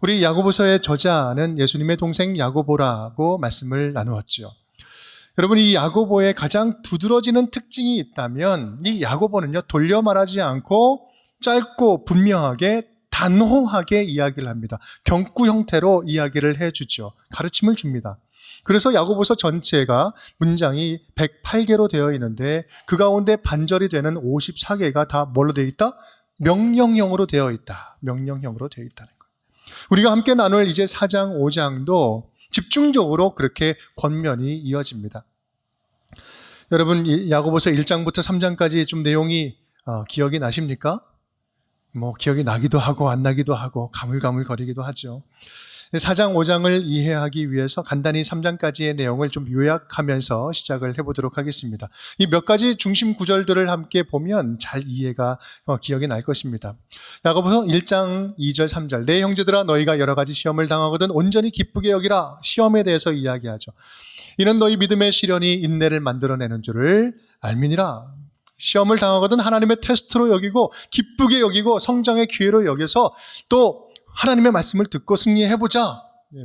우리 야고보서의 저자는 예수님의 동생 야고보라고 말씀을 나누었죠. 여러분, 이 야고보의 가장 두드러지는 특징이 있다면 이 야고보는요, 돌려 말하지 않고 짧고 분명하게 단호하게 이야기를 합니다. 경구 형태로 이야기를 해주죠. 가르침을 줍니다. 그래서 야고보서 전체가 문장이 108개로 되어 있는데 그 가운데 반절이 되는 54개가 다 뭘로 되어 있다? 명령형으로 되어 있다. 명령형으로 되어 있다는 거예요. 우리가 함께 나눌 이제 4장, 5장도 집중적으로 그렇게 권면이 이어집니다. 여러분, 야고보서 1장부터 3장까지 좀 내용이 기억이 나십니까? 기억이 나기도 하고 안 나기도 하고 가물가물거리기도 하죠. 4장, 5장을 이해하기 위해서 간단히 3장까지의 내용을 좀 요약하면서 시작을 해보도록 하겠습니다. 이 몇 가지 중심 구절들을 함께 보면 잘 이해가 기억이 날 것입니다. 야고보서 1장 2절 3절 내 형제들아 너희가 여러 가지 시험을 당하거든 온전히 기쁘게 여기라. 시험에 대해서 이야기하죠. 이는 너희 믿음의 시련이 인내를 만들어내는 줄을 알미니라. 시험을 당하거든 하나님의 테스트로 여기고 기쁘게 여기고 성장의 기회로 여겨서 또 하나님의 말씀을 듣고 승리해보자.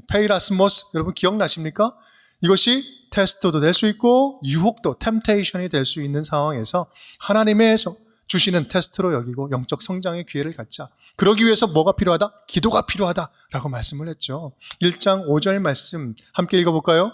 페이라스모스, 여러분 기억나십니까? 이것이 테스트도 될 수 있고 유혹도, 템테이션이 될 수 있는 상황에서 하나님의 주시는 테스트로 여기고 영적 성장의 기회를 갖자. 그러기 위해서 뭐가 필요하다? 기도가 필요하다라고 말씀을 했죠. 1장 5절 말씀 함께 읽어볼까요?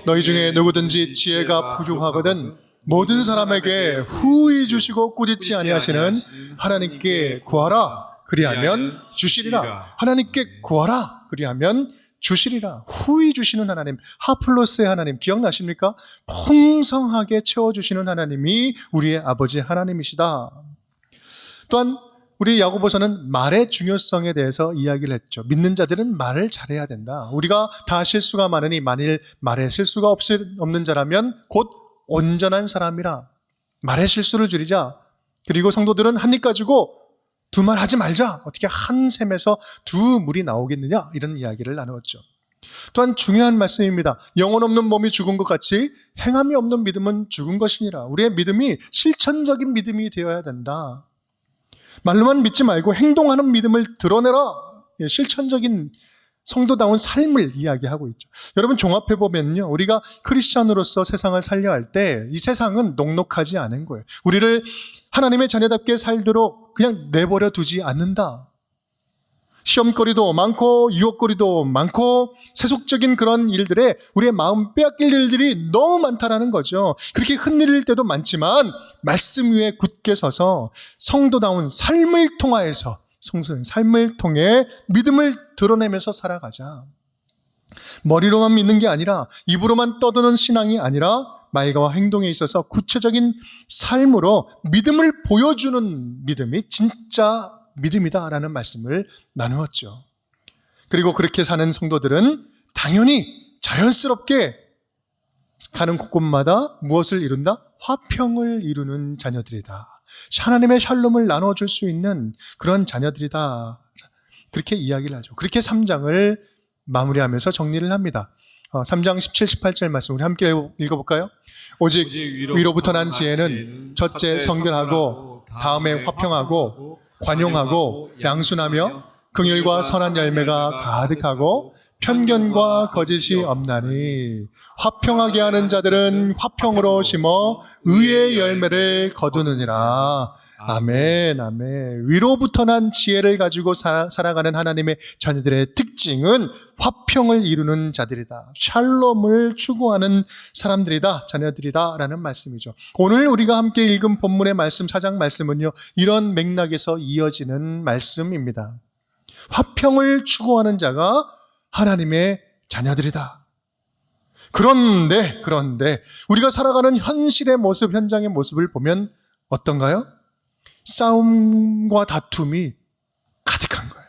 너희 중에 누구든지 지혜가 부족하거든 모든 사람에게 후히 주시고 꾸짖지 아니하시는 하나님께 구하라. 그리하면 주시리라. 하나님께 구하라. 그리하면 주시리라. 후히 주시는 하나님, 하플로스의 하나님 기억나십니까? 풍성하게 채워주시는 하나님이 우리의 아버지 하나님이시다. 또한 우리 야고보서는 말의 중요성에 대해서 이야기를 했죠. 믿는 자들은 말을 잘해야 된다. 우리가 다 실수가 많으니 만일 말에 실수가 없는 자라면 곧 온전한 사람이라. 말의 실수를 줄이자. 그리고 성도들은 한 입 가지고 두 말 하지 말자. 어떻게 한 샘에서 두 물이 나오겠느냐? 이런 이야기를 나누었죠. 또한 중요한 말씀입니다. 영혼 없는 몸이 죽은 것 같이 행함이 없는 믿음은 죽은 것이니라. 우리의 믿음이 실천적인 믿음이 되어야 된다. 말로만 믿지 말고 행동하는 믿음을 드러내라. 실천적인 성도다운 삶을 이야기하고 있죠. 여러분 종합해보면요, 우리가 크리스찬으로서 세상을 살려 할 때 이 세상은 녹록하지 않은 거예요. 우리를 하나님의 자녀답게 살도록 그냥 내버려 두지 않는다. 시험거리도 많고 유혹거리도 많고 세속적인 그런 일들에 우리의 마음 빼앗길 일들이 너무 많다라는 거죠. 그렇게 흔들릴 때도 많지만 말씀 위에 굳게 서서 성도다운 삶을 통하여서 성도의 삶을 통해 믿음을 드러내면서 살아가자. 머리로만 믿는 게 아니라 입으로만 떠드는 신앙이 아니라 말과 행동에 있어서 구체적인 삶으로 믿음을 보여주는 믿음이 진짜 믿음이다라는 말씀을 나누었죠. 그리고 그렇게 사는 성도들은 당연히 자연스럽게 가는 곳곳마다 무엇을 이룬다? 화평을 이루는 자녀들이다. 하나님의 샬롬을 나눠줄 수 있는 그런 자녀들이다. 그렇게 이야기를 하죠. 그렇게 3장을 마무리하면서 정리를 합니다. 3장 17, 18절 말씀 우리 함께 읽어볼까요? 오직 위로부터 난 지혜는 첫째 성결하고 다음에 화평하고 관용하고 양순하며 긍휼과 선한 열매가 가득하고 편견과 거짓이 없나니 화평하게 하는 자들은 화평으로 심어 의의 열매를 거두느니라. 아멘, 아멘. 위로부터 난 지혜를 가지고 살아가는 하나님의 자녀들의 특징은 화평을 이루는 자들이다. 샬롬을 추구하는 사람들이다. 자녀들이다. 라는 말씀이죠. 오늘 우리가 함께 읽은 본문의 말씀, 4장 말씀은요, 이런 맥락에서 이어지는 말씀입니다. 화평을 추구하는 자가 하나님의 자녀들이다. 그런데 우리가 살아가는 현실의 모습, 현장의 모습을 보면 어떤가요? 싸움과 다툼이 가득한 거예요.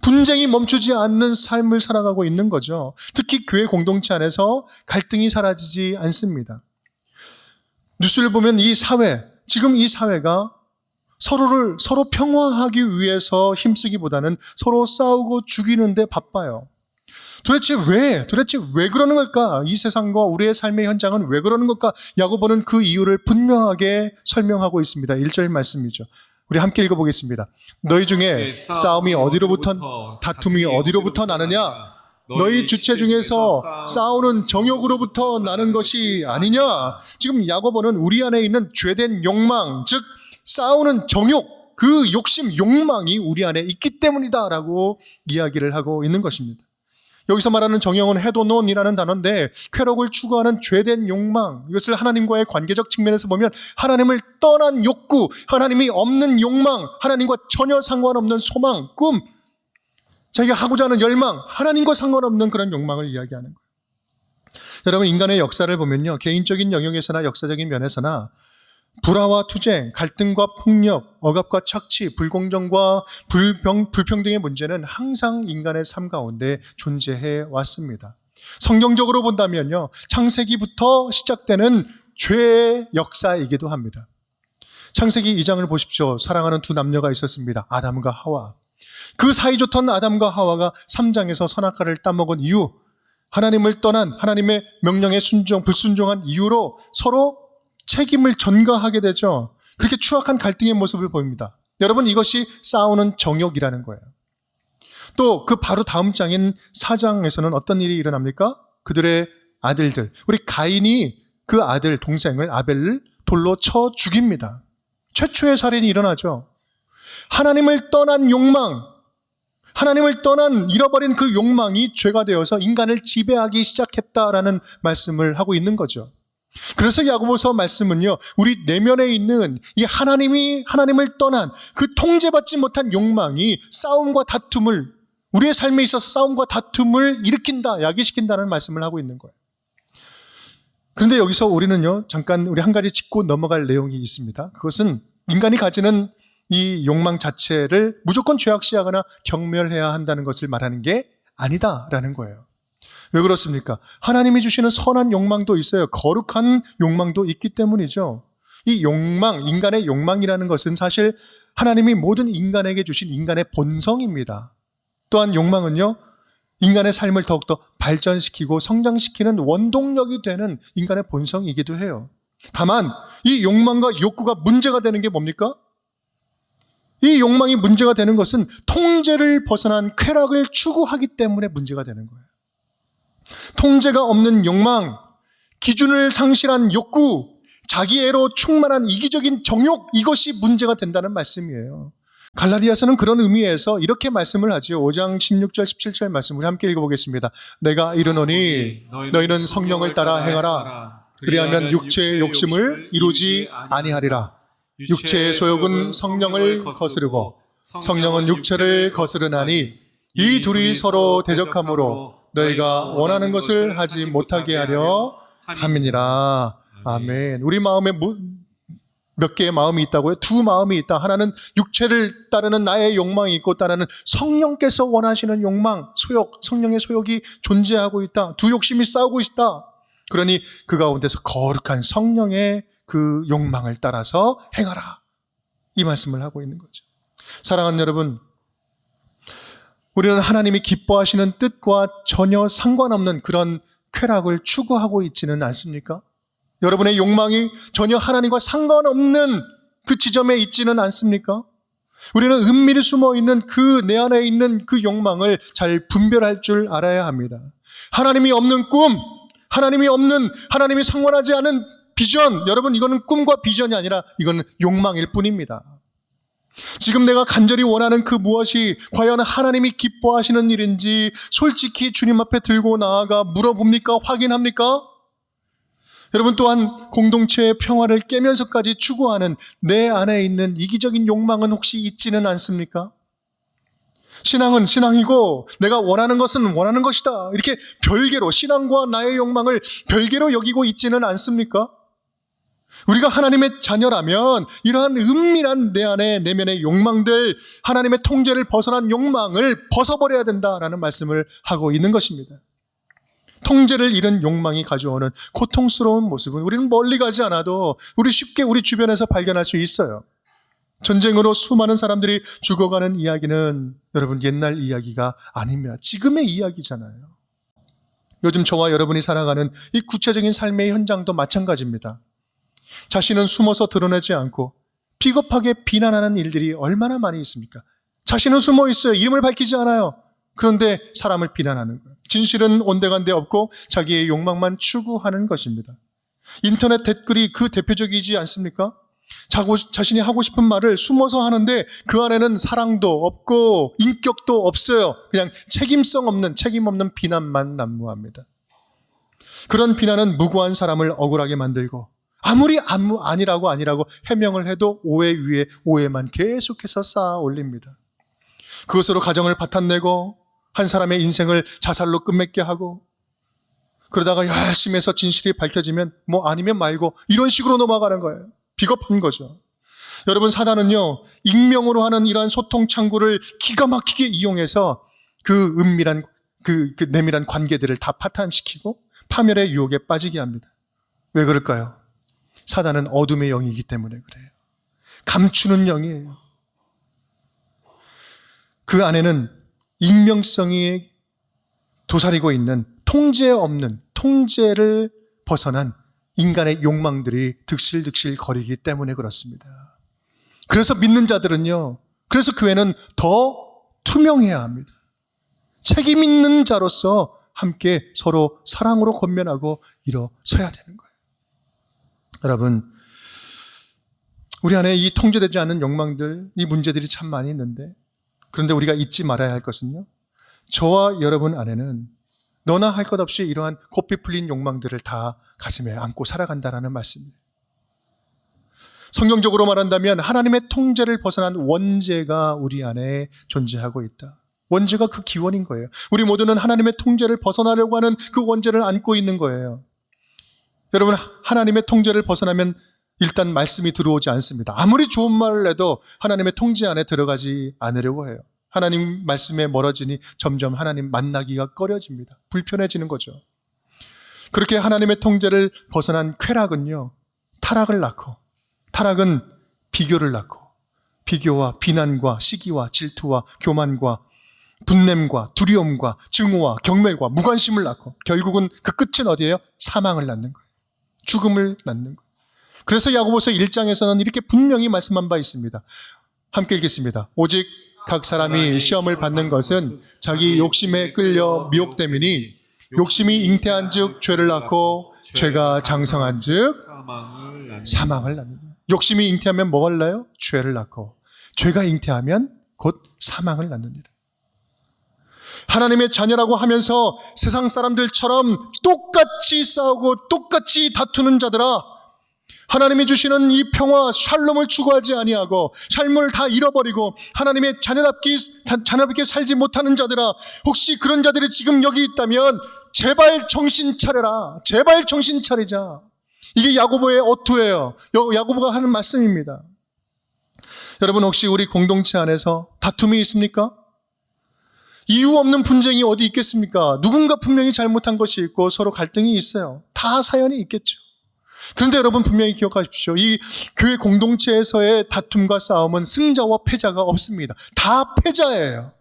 분쟁이 멈추지 않는 삶을 살아가고 있는 거죠. 특히 교회 공동체 안에서 갈등이 사라지지 않습니다. 뉴스를 보면 지금 이 사회가 서로 평화하기 위해서 힘쓰기보다는 서로 싸우고 죽이는데 바빠요. 도대체 왜 그러는 걸까? 이 세상과 우리의 삶의 현장은 왜 그러는 걸까? 야고보는 그 이유를 분명하게 설명하고 있습니다. 1절 말씀이죠. 우리 함께 읽어보겠습니다. 너희 중에 싸움이 어디로부터, 다툼이 어디로부터 나느냐? 너희 주체 중에서 싸우는 정욕으로부터 나는 것이 아니냐? 지금 야고보는 우리 안에 있는 죄된 욕망, 즉 싸우는 정욕, 그 욕심, 욕망이 우리 안에 있기 때문이다라고 이야기를 하고 있는 것입니다. 여기서 말하는 정욕은 헤도논이라는 단어인데, 쾌락을 추구하는 죄된 욕망, 이것을 하나님과의 관계적 측면에서 보면 하나님을 떠난 욕구, 하나님이 없는 욕망, 하나님과 전혀 상관없는 소망, 꿈, 자기가 하고자 하는 열망, 하나님과 상관없는 그런 욕망을 이야기하는 거예요. 여러분, 인간의 역사를 보면요, 개인적인 영역에서나 역사적인 면에서나 불화와 투쟁, 갈등과 폭력, 억압과 착취, 불공정과 불평등의 문제는 항상 인간의 삶 가운데 존재해 왔습니다. 성경적으로 본다면요, 창세기부터 시작되는 죄의 역사이기도 합니다. 창세기 2장을 보십시오. 사랑하는 두 남녀가 있었습니다. 아담과 하와. 그 사이좋던 아담과 하와가 3장에서 선악과를 따먹은 이유, 하나님을 떠난, 하나님의 명령에 불순종한 이유로 서로 책임을 전가하게 되죠. 그렇게 추악한 갈등의 모습을 보입니다. 여러분, 이것이 싸우는 정욕이라는 거예요. 또 그 바로 다음 장인 4장에서는 어떤 일이 일어납니까? 그들의 아들들, 우리 가인이 그 아들 동생을, 아벨을 돌로 쳐 죽입니다. 최초의 살인이 일어나죠. 하나님을 떠난 욕망, 하나님을 떠난 잃어버린 그 욕망이 죄가 되어서 인간을 지배하기 시작했다라는 말씀을 하고 있는 거죠. 그래서 야고보서 말씀은요, 우리 내면에 있는 이 하나님을 떠난 그 통제받지 못한 욕망이 싸움과 다툼을, 우리의 삶에 있어서 싸움과 다툼을 일으킨다, 야기시킨다는 말씀을 하고 있는 거예요. 그런데 여기서 우리는요, 잠깐 우리 한 가지 짚고 넘어갈 내용이 있습니다. 그것은 인간이 가지는 이 욕망 자체를 무조건 죄악시하거나 경멸해야 한다는 것을 말하는 게 아니다라는 거예요. 왜 그렇습니까? 하나님이 주시는 선한 욕망도 있어요. 거룩한 욕망도 있기 때문이죠. 이 욕망, 인간의 욕망이라는 것은 사실 하나님이 모든 인간에게 주신 인간의 본성입니다. 또한 욕망은요, 인간의 삶을 더욱더 발전시키고 성장시키는 원동력이 되는 인간의 본성이기도 해요. 다만 이 욕망과 욕구가 문제가 되는 게 뭡니까? 이 욕망이 문제가 되는 것은 통제를 벗어난 쾌락을 추구하기 때문에 문제가 되는 거예요. 통제가 없는 욕망, 기준을 상실한 욕구, 자기애로 충만한 이기적인 정욕, 이것이 문제가 된다는 말씀이에요. 갈라디아서는 그런 의미에서 이렇게 말씀을 하지요. 5장 16절 17절 말씀 우리 함께 읽어보겠습니다. 내가 이르노니 너희는 성령을 따라 행하라. 그리하면 육체의 욕심을 이루지 아니하리라. 육체의 소욕은 성령을 거스르고 성령은 육체를 거스르나니 이 둘이 서로 대적하므로 너희가 원하는 것을 하지 못하게 하려 함이니라. 아멘. 우리 마음에 몇 개의 마음이 있다고요? 두 마음이 있다. 하나는 육체를 따르는 나의 욕망이 있고, 다른 성령께서 원하시는 욕망, 소욕, 성령의 소욕이 존재하고 있다. 두 욕심이 싸우고 있다. 그러니 그 가운데서 거룩한 성령의 그 욕망을 따라서 행하라. 이 말씀을 하고 있는 거죠. 사랑하는 여러분, 우리는 하나님이 기뻐하시는 뜻과 전혀 상관없는 그런 쾌락을 추구하고 있지는 않습니까? 여러분의 욕망이 전혀 하나님과 상관없는 그 지점에 있지는 않습니까? 우리는 은밀히 숨어있는 그 내 안에 있는 그 욕망을 잘 분별할 줄 알아야 합니다. 하나님이 없는 꿈, 하나님이 상관하지 않은 비전, 여러분 이거는 꿈과 비전이 아니라 이거는 욕망일 뿐입니다. 지금 내가 간절히 원하는 그 무엇이 과연 하나님이 기뻐하시는 일인지 솔직히 주님 앞에 들고 나아가 물어봅니까? 확인합니까? 여러분 또한 공동체의 평화를 깨면서까지 추구하는 내 안에 있는 이기적인 욕망은 혹시 있지는 않습니까? 신앙은 신앙이고 내가 원하는 것은 원하는 것이다. 이렇게 별개로 신앙과 나의 욕망을 별개로 여기고 있지는 않습니까? 우리가 하나님의 자녀라면 이러한 은밀한 내 안에 내면의 욕망들, 하나님의 통제를 벗어난 욕망을 벗어버려야 된다라는 말씀을 하고 있는 것입니다. 통제를 잃은 욕망이 가져오는 고통스러운 모습은 우리는 멀리 가지 않아도 쉽게 우리 주변에서 발견할 수 있어요. 전쟁으로 수많은 사람들이 죽어가는 이야기는 여러분 옛날 이야기가 아닙니다. 지금의 이야기잖아요. 요즘 저와 여러분이 살아가는 이 구체적인 삶의 현장도 마찬가지입니다. 자신은 숨어서 드러내지 않고 비겁하게 비난하는 일들이 얼마나 많이 있습니까? 자신은 숨어 있어요. 이름을 밝히지 않아요. 그런데 사람을 비난하는 거예요. 진실은 온데간데 없고 자기의 욕망만 추구하는 것입니다. 인터넷 댓글이 그 대표적이지 않습니까? 자신이 하고 싶은 말을 숨어서 하는데 그 안에는 사랑도 없고 인격도 없어요. 그냥 책임 없는 비난만 난무합니다. 그런 비난은 무고한 사람을 억울하게 만들고 아무리 아니라고 해명을 해도 오해 위에 오해만 계속해서 쌓아 올립니다. 그것으로 가정을 파탄내고 한 사람의 인생을 자살로 끝맺게 하고 그러다가 열심히 해서 진실이 밝혀지면 아니면 말고 이런 식으로 넘어가는 거예요. 비겁한 거죠. 여러분, 사단은요, 익명으로 하는 이러한 소통 창구를 기가 막히게 이용해서 그 은밀한 그 내밀한 관계들을 다 파탄시키고 파멸의 유혹에 빠지게 합니다. 왜 그럴까요? 사단은 어둠의 영이기 때문에 그래요. 감추는 영이에요. 그 안에는 익명성이 도사리고 있는 통제를 벗어난 인간의 욕망들이 득실득실 거리기 때문에 그렇습니다. 그래서 믿는 자들은요, 그래서 교회는 더 투명해야 합니다. 책임 있는 자로서 함께 서로 사랑으로 권면하고 일어서야 되는 거예요. 여러분, 우리 안에 이 통제되지 않는 욕망들, 이 문제들이 참 많이 있는데, 그런데 우리가 잊지 말아야 할 것은요, 저와 여러분 안에는 너나 할 것 없이 이러한 고삐 풀린 욕망들을 다 가슴에 안고 살아간다는 말씀이에요. 성경적으로 말한다면 하나님의 통제를 벗어난 원죄가 우리 안에 존재하고 있다. 원죄가 그 기원인 거예요. 우리 모두는 하나님의 통제를 벗어나려고 하는 그 원죄를 안고 있는 거예요. 여러분, 하나님의 통제를 벗어나면 일단 말씀이 들어오지 않습니다. 아무리 좋은 말을 해도 하나님의 통제 안에 들어가지 않으려고 해요. 하나님 말씀에 멀어지니 점점 하나님 만나기가 꺼려집니다. 불편해지는 거죠. 그렇게 하나님의 통제를 벗어난 쾌락은요, 타락을 낳고, 타락은 비교를 낳고, 비교와 비난과 시기와 질투와 교만과 분냄과 두려움과 증오와 경멸과 무관심을 낳고, 결국은 그 끝은 어디예요? 사망을 낳는 거예요. 죽음을 낳는 거예요. 그래서 야고보서 1장에서는 이렇게 분명히 말씀한 바 있습니다. 함께 읽겠습니다. 오직 각 사람이 시험을 받는 것은 자기 욕심에 끌려 미혹됨이니 욕심이 잉태한 즉 죄를 낳고 죄가 장성한 즉 사망을 낳는다. 욕심이 잉태하면 뭐를 낳아요? 죄를 낳고 죄가 잉태하면 곧 사망을 낳는다. 하나님의 자녀라고 하면서 세상 사람들처럼 똑같이 싸우고 똑같이 다투는 자들아, 하나님이 주시는 이 평화 샬롬을 추구하지 아니하고 삶을 다 잃어버리고 하나님의 자녀답게 살지 못하는 자들아, 혹시 그런 자들이 지금 여기 있다면 제발 정신 차려라. 제발 정신 차리자. 이게 야고보의 어투예요. 야고보가 하는 말씀입니다. 여러분, 혹시 우리 공동체 안에서 다툼이 있습니까? 이유 없는 분쟁이 어디 있겠습니까? 누군가 분명히 잘못한 것이 있고 서로 갈등이 있어요. 다 사연이 있겠죠. 그런데 여러분, 분명히 기억하십시오. 이 교회 공동체에서의 다툼과 싸움은 승자와 패자가 없습니다. 다 패자예요.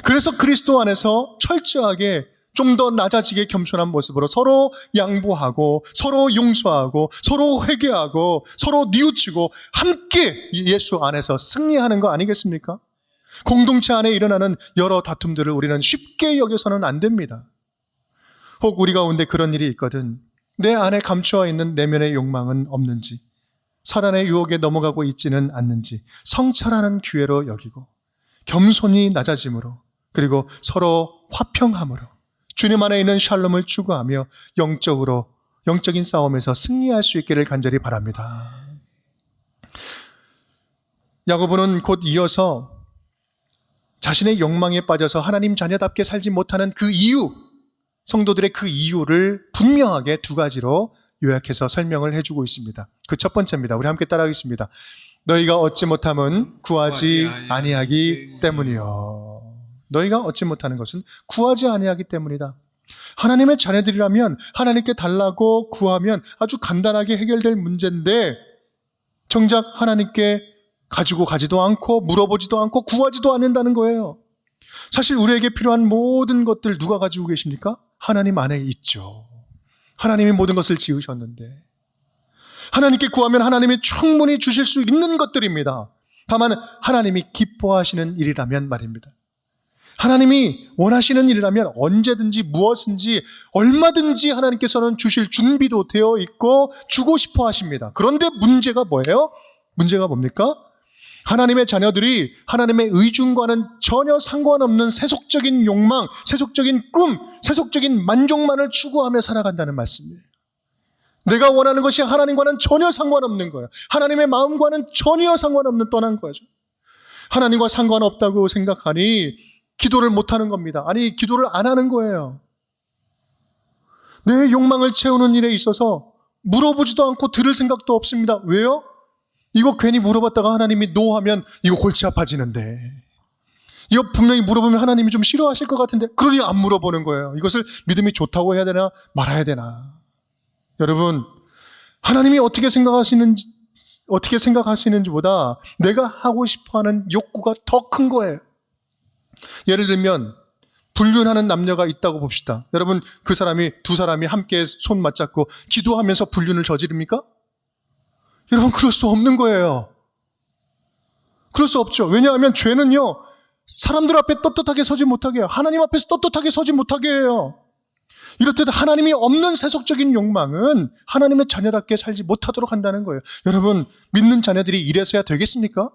그래서 그리스도 안에서 철저하게 좀 더 낮아지게 겸손한 모습으로 서로 양보하고 서로 용서하고 서로 회개하고 서로 뉘우치고 함께 예수 안에서 승리하는 거 아니겠습니까? 공동체 안에 일어나는 여러 다툼들을 우리는 쉽게 여겨서는 안 됩니다. 혹 우리 가운데 그런 일이 있거든. 내 안에 감추어 있는 내면의 욕망은 없는지, 사단의 유혹에 넘어가고 있지는 않는지 성찰하는 기회로 여기고 겸손히 낮아짐으로, 그리고 서로 화평함으로 주님 안에 있는 샬롬을 추구하며 영적인 싸움에서 승리할 수 있기를 간절히 바랍니다. 야고보는 곧 이어서 자신의 욕망에 빠져서 하나님 자녀답게 살지 못하는 그 이유, 성도들의 그 이유를 분명하게 두 가지로 요약해서 설명을 해주고 있습니다. 그 첫 번째입니다. 우리 함께 따라하겠습니다. 너희가 얻지 못함은 구하지 아니하기 때문이요. 너희가 얻지 못하는 것은 구하지 아니하기 때문이다. 하나님의 자녀들이라면 하나님께 달라고 구하면 아주 간단하게 해결될 문제인데, 정작 하나님께 가지고 가지도 않고 물어보지도 않고 구하지도 않는다는 거예요. 사실 우리에게 필요한 모든 것들 누가 가지고 계십니까? 하나님 안에 있죠. 하나님이 모든 것을 지으셨는데, 하나님께 구하면 하나님이 충분히 주실 수 있는 것들입니다. 다만 하나님이 기뻐하시는 일이라면 말입니다. 하나님이 원하시는 일이라면 언제든지 무엇인지 얼마든지 하나님께서는 주실 준비도 되어 있고 주고 싶어 하십니다. 그런데 문제가 뭐예요? 문제가 뭡니까? 하나님의 자녀들이 하나님의 의중과는 전혀 상관없는 세속적인 욕망, 세속적인 꿈, 세속적인 만족만을 추구하며 살아간다는 말씀이에요. 내가 원하는 것이 하나님과는 전혀 상관없는 거예요. 하나님의 마음과는 전혀 상관없는 떠난 거죠. 하나님과 상관없다고 생각하니 기도를 못하는 겁니다. 아니, 기도를 안 하는 거예요. 내 욕망을 채우는 일에 있어서 물어보지도 않고 들을 생각도 없습니다. 왜요? 이거 괜히 물어봤다가 하나님이 노하면 이거 골치 아파지는데, 이거 분명히 물어보면 하나님이 좀 싫어하실 것 같은데, 그러니 안 물어보는 거예요. 이것을 믿음이 좋다고 해야 되나 말아야 되나. 여러분, 하나님이 어떻게 생각하시는지보다 내가 하고 싶어하는 욕구가 더 큰 거예요. 예를 들면 불륜하는 남녀가 있다고 봅시다. 여러분, 그 사람이 두 사람이 함께 손 맞잡고 기도하면서 불륜을 저지릅니까? 여러분, 그럴 수 없는 거예요. 그럴 수 없죠. 왜냐하면 죄는요, 사람들 앞에 떳떳하게 서지 못하게 해요. 하나님 앞에서 떳떳하게 서지 못하게 해요. 이렇듯 하나님이 없는 세속적인 욕망은 하나님의 자녀답게 살지 못하도록 한다는 거예요. 여러분, 믿는 자녀들이 이래서야 되겠습니까?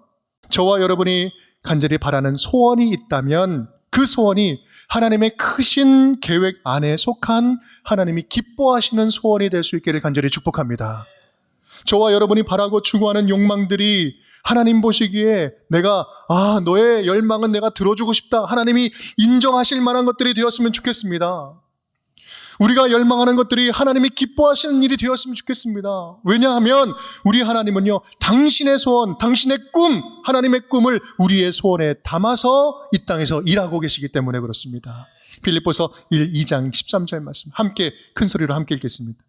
저와 여러분이 간절히 바라는 소원이 있다면 그 소원이 하나님의 크신 계획 안에 속한 하나님이 기뻐하시는 소원이 될 수 있기를 간절히 축복합니다. 저와 여러분이 바라고 추구하는 욕망들이 하나님 보시기에 너의 열망은 내가 들어주고 싶다, 하나님이 인정하실 만한 것들이 되었으면 좋겠습니다. 우리가 열망하는 것들이 하나님이 기뻐하시는 일이 되었으면 좋겠습니다. 왜냐하면 우리 하나님은요, 당신의 소원, 당신의 꿈, 하나님의 꿈을 우리의 소원에 담아서 이 땅에서 일하고 계시기 때문에 그렇습니다. 빌립보서 2장 13절 말씀 함께 큰 소리로 함께 읽겠습니다.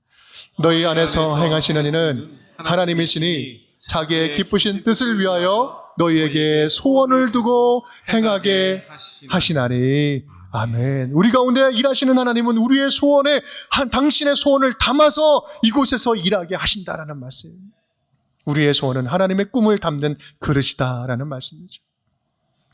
너희 안에서 행하시는 이는 하나님이시니 자기의 기쁘신 뜻을 위하여 너희에게 소원을 두고 행하게 하시나니. 아멘. 우리 가운데 일하시는 하나님은 우리의 소원에 당신의 소원을 담아서 이곳에서 일하게 하신다라는 말씀. 우리의 소원은 하나님의 꿈을 담는 그릇이다라는 말씀이죠.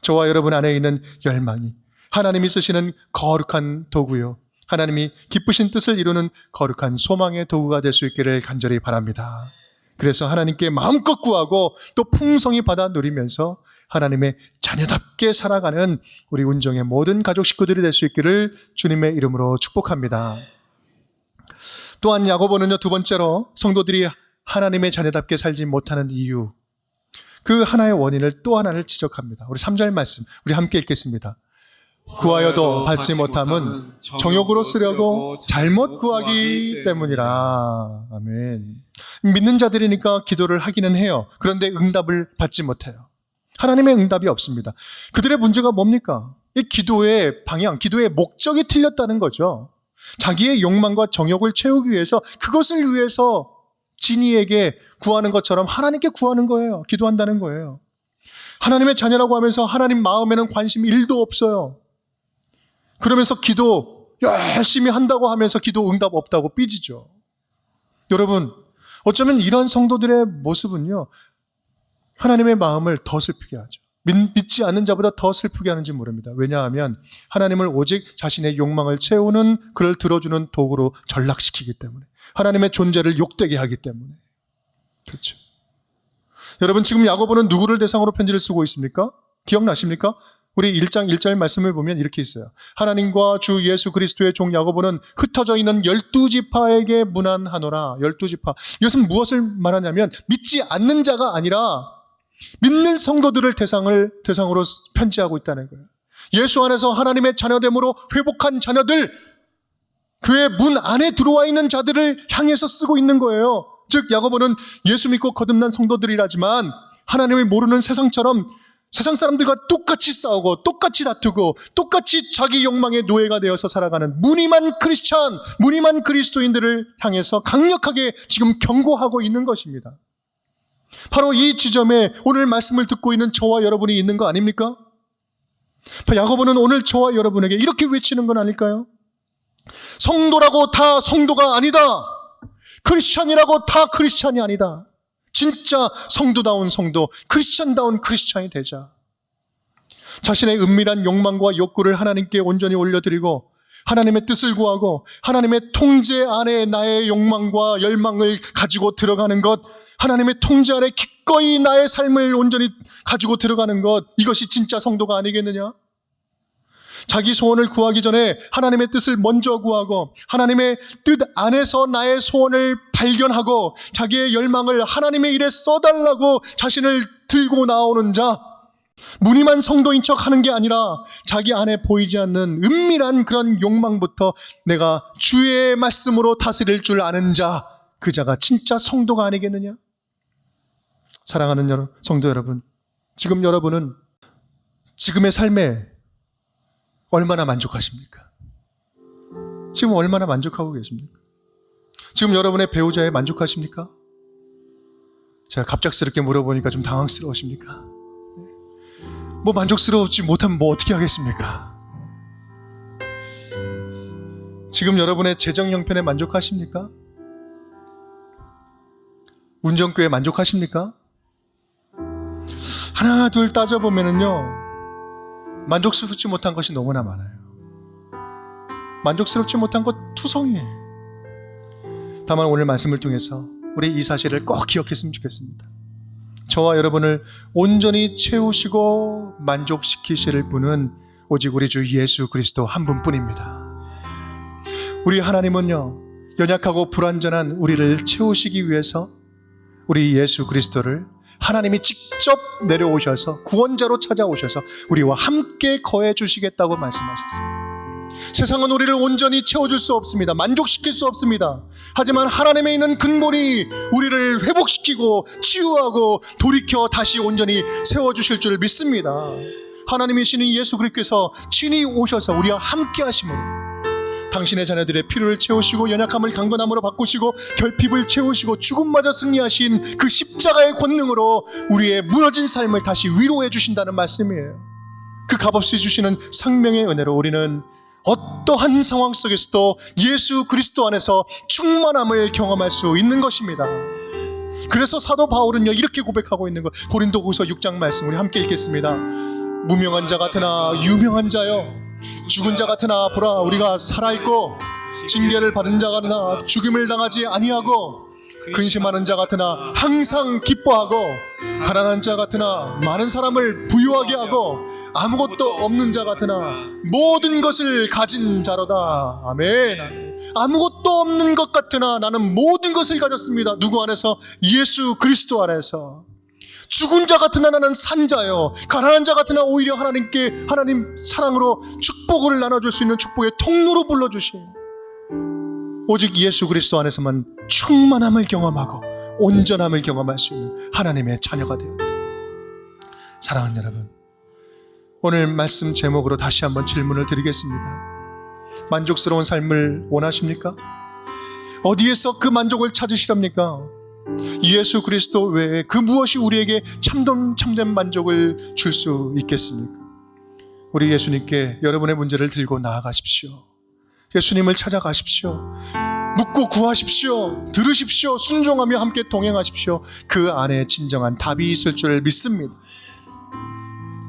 저와 여러분 안에 있는 열망이 하나님이 쓰시는 거룩한 도구요, 하나님이 기쁘신 뜻을 이루는 거룩한 소망의 도구가 될 수 있기를 간절히 바랍니다. 그래서 하나님께 마음껏 구하고 또 풍성히 받아 누리면서 하나님의 자녀답게 살아가는 우리 운정의 모든 가족 식구들이 될 수 있기를 주님의 이름으로 축복합니다. 또한 야고보는요, 두 번째로 성도들이 하나님의 자녀답게 살지 못하는 이유, 그 하나의 원인을 또 하나를 지적합니다. 우리 3절 말씀 우리 함께 읽겠습니다. 구하여도 받지 못함은 정욕으로 쓰려고 잘못 구하기 때문이라. 아멘. 믿는 자들이니까 기도를 하기는 해요. 그런데 응답을 받지 못해요. 하나님의 응답이 없습니다. 그들의 문제가 뭡니까? 이 기도의 방향, 기도의 목적이 틀렸다는 거죠. 자기의 욕망과 정욕을 채우기 위해서, 그것을 위해서 진이에게 구하는 것처럼 하나님께 구하는 거예요. 기도한다는 거예요. 하나님의 자녀라고 하면서 하나님 마음에는 관심 1도 없어요. 그러면서 기도 열심히 한다고 하면서 기도 응답 없다고 삐지죠. 여러분, 어쩌면 이런 성도들의 모습은요, 하나님의 마음을 더 슬프게 하죠. 믿지 않는 자보다 더 슬프게 하는지 모릅니다. 왜냐하면 하나님을 오직 자신의 욕망을 채우는, 그를 들어주는 도구로 전락시키기 때문에, 하나님의 존재를 욕되게 하기 때문에. 그렇죠. 여러분, 지금 야고보는 누구를 대상으로 편지를 쓰고 있습니까? 기억나십니까? 우리 1장 1절 말씀을 보면 이렇게 있어요. 하나님과 주 예수 그리스도의 종 야고보는 흩어져 있는 12지파에게 문안하노라. 12지파. 이것은 무엇을 말하냐면 믿지 않는 자가 아니라 믿는 성도들을 대상으로 편지하고 있다는 거예요. 예수 안에서 하나님의 자녀됨으로 회복한 자녀들, 교회 문 안에 들어와 있는 자들을 향해서 쓰고 있는 거예요. 즉 야고보는 예수 믿고 거듭난 성도들이라지만 하나님을 모르는 세상처럼 세상 사람들과 똑같이 싸우고 똑같이 다투고 똑같이 자기 욕망의 노예가 되어서 살아가는 무늬만 크리스찬, 무늬만 그리스도인들을 향해서 강력하게 지금 경고하고 있는 것입니다. 바로 이 지점에 오늘 말씀을 듣고 있는 저와 여러분이 있는 거 아닙니까? 야고보는 오늘 저와 여러분에게 이렇게 외치는 건 아닐까요? 성도라고 다 성도가 아니다. 크리스찬이라고 다 크리스찬이 아니다. 진짜 성도다운 성도, 크리스찬다운 크리스찬이 되자. 자신의 은밀한 욕망과 욕구를 하나님께 온전히 올려드리고 하나님의 뜻을 구하고 하나님의 통제 안에 나의 욕망과 열망을 가지고 들어가는 것, 하나님의 통제 안에 기꺼이 나의 삶을 온전히 가지고 들어가는 것, 이것이 진짜 성도가 아니겠느냐? 자기 소원을 구하기 전에 하나님의 뜻을 먼저 구하고 하나님의 뜻 안에서 나의 소원을 발견하고 자기의 열망을 하나님의 일에 써달라고 자신을 들고 나오는 자, 무늬만 성도인 척 하는 게 아니라 자기 안에 보이지 않는 은밀한 그런 욕망부터 내가 주의 말씀으로 다스릴 줄 아는 자, 그 자가 진짜 성도가 아니겠느냐? 사랑하는 성도 여러분, 지금 여러분은 지금의 삶에 얼마나 만족하십니까? 지금 얼마나 만족하고 계십니까? 지금 여러분의 배우자에 만족하십니까? 제가 갑작스럽게 물어보니까 좀 당황스러우십니까? 뭐 만족스러웠지 못하면 뭐 어떻게 하겠습니까? 지금 여러분의 재정 형편에 만족하십니까? 운전교에 만족하십니까? 하나 둘 따져보면은요, 만족스럽지 못한 것이 너무나 많아요. 만족스럽지 못한 것 투성이에요. 다만 오늘 말씀을 통해서 우리 이 사실을 꼭 기억했으면 좋겠습니다. 저와 여러분을 온전히 채우시고 만족시키실 분은 오직 우리 주 예수 그리스도 한 분뿐입니다. 우리 하나님은요, 연약하고 불완전한 우리를 채우시기 위해서 우리 예수 그리스도를 하나님이 직접 내려오셔서 구원자로 찾아오셔서 우리와 함께 거해 주시겠다고 말씀하셨어요. 세상은 우리를 온전히 채워줄 수 없습니다. 만족시킬 수 없습니다. 하지만 하나님에 있는 근본이 우리를 회복시키고 치유하고 돌이켜 다시 온전히 세워주실 줄 믿습니다. 하나님이시는 예수 그리스도께서 친히 오셔서 우리와 함께 하심으로 당신의 자녀들의 필요를 채우시고 연약함을 강건함으로 바꾸시고 결핍을 채우시고 죽음마저 승리하신 그 십자가의 권능으로 우리의 무너진 삶을 다시 위로해 주신다는 말씀이에요. 그 값없이 주시는 생명의 은혜로 우리는 어떠한 상황 속에서도 예수 그리스도 안에서 충만함을 경험할 수 있는 것입니다. 그래서 사도 바울은요, 이렇게 고백하고 있는 것, 고린도후서 6장 말씀 우리 함께 읽겠습니다. 무명한 자 같으나 유명한 자여, 죽은 자 같으나 보라 우리가 살아있고, 징계를 받은 자 같으나 죽임을 당하지 아니하고, 근심하는 자 같으나 항상 기뻐하고, 가난한 자 같으나 많은 사람을 부유하게 하고, 아무것도 없는 자 같으나 모든 것을 가진 자로다. 아멘. 아무것도 없는 것 같으나 나는 모든 것을 가졌습니다. 누구 안에서? 예수 그리스도 안에서. 죽은 자 같으나 나는 산 자요, 가난한 자 같으나 오히려 하나님께 하나님 사랑으로 축복을 나눠줄 수 있는 축복의 통로로 불러주신 오직 예수 그리스도 안에서만 충만함을 경험하고 온전함을 경험할 수 있는 하나님의 자녀가 되었다. 사랑하는 여러분, 오늘 말씀 제목으로 다시 한번 질문을 드리겠습니다. 만족스러운 삶을 원하십니까? 어디에서 그 만족을 찾으시렵니까? 예수 그리스도 외에 그 무엇이 우리에게 참된 만족을 줄 수 있겠습니까? 우리 예수님께 여러분의 문제를 들고 나아가십시오. 예수님을 찾아가십시오. 묻고 구하십시오. 들으십시오. 순종하며 함께 동행하십시오. 그 안에 진정한 답이 있을 줄 믿습니다.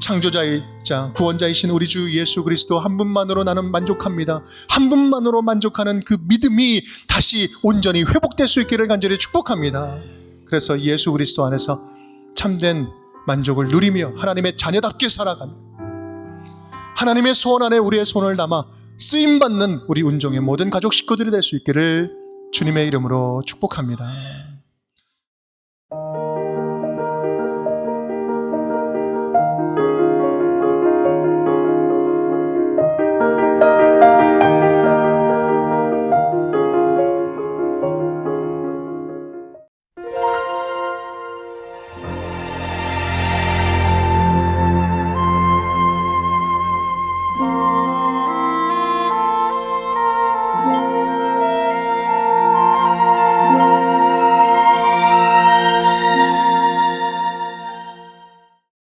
창조자이자 구원자이신 우리 주 예수 그리스도 한 분만으로 나는 만족합니다. 한 분만으로 만족하는 그 믿음이 다시 온전히 회복될 수 있기를 간절히 축복합니다. 그래서 예수 그리스도 안에서 참된 만족을 누리며 하나님의 자녀답게 살아가며 하나님의 소원 안에 우리의 손을 담아 쓰임받는 우리 운종의 모든 가족 식구들이 될 수 있기를 주님의 이름으로 축복합니다.